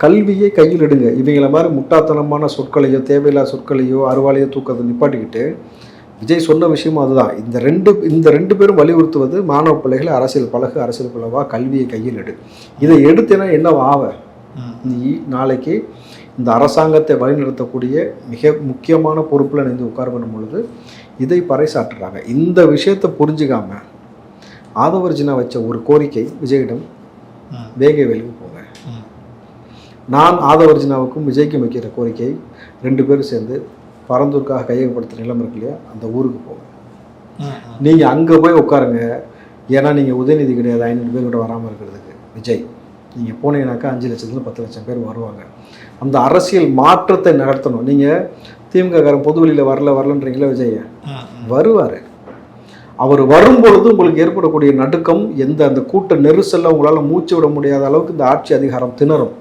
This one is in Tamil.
கல்வியை கையில் எடுங்க. இவங்கள மாதிரி முட்டாள்தனமான சொற்களையோ தேவையில்லாத சொற்களையோ அருவாளையோ தூக்கத்தை நிப்பாட்டிக்கிட்டு விஜய் சொன்ன விஷயமும் அதுதான். இந்த ரெண்டு பேரும் வலியுறுத்துவது மாணவ பிள்ளைகளை அரசியல் பழகு, அரசியல் பழவா, கல்வியை கையில் எடு. இதை எடுத்தேன்னா என்ன ஆவ? நீ நாளைக்கு இந்த அரசாங்கத்தை வழிநடத்தக்கூடிய மிக முக்கியமான பொறுப்பில் நின்று உட்கார பண்ணும் பொழுது இதை பறைசாற்றுறாங்க. இந்த விஷயத்தை புரிஞ்சுக்காம ஆதவர்ஜினா வச்ச ஒரு கோரிக்கை விஜயிடம் வேகவேலுக்கு போங்க. நான் ஆதவர்ஜினாவுக்கும் விஜய்க்கும் வைக்கிற கோரிக்கை 2 பேரும் சேர்ந்து பரந்தூருக்காக கையகப்படுத்துகிற நிலைமை இருக்கு இல்லையா, அந்த ஊருக்கு போங்க. நீங்கள் அங்கே போய் உட்காருங்க. ஏன்னா நீங்கள் உதயநிதி கிடையாது 500 பேர் கூட வராமல் இருக்கிறதுக்கு. விஜய் நீங்கள் போனீங்கன்னாக்கா 5 லட்சத்துல 10 லட்சம் பேர் வருவாங்க. அந்த அரசியல் மாற்றத்தை நடத்தணும். நீங்கள் திமுககாரன் பொது வெளியில் வரலன்றீங்களா, விஜய் வருவார். அவர் வரும்பொழுது உங்களுக்கு ஏற்படக்கூடிய நடுக்கம், அந்த கூட்ட நெரிசலில் உங்களால் மூச்சு விட முடியாத அளவுக்கு இந்த ஆட்சி அதிகாரம் திணறும்.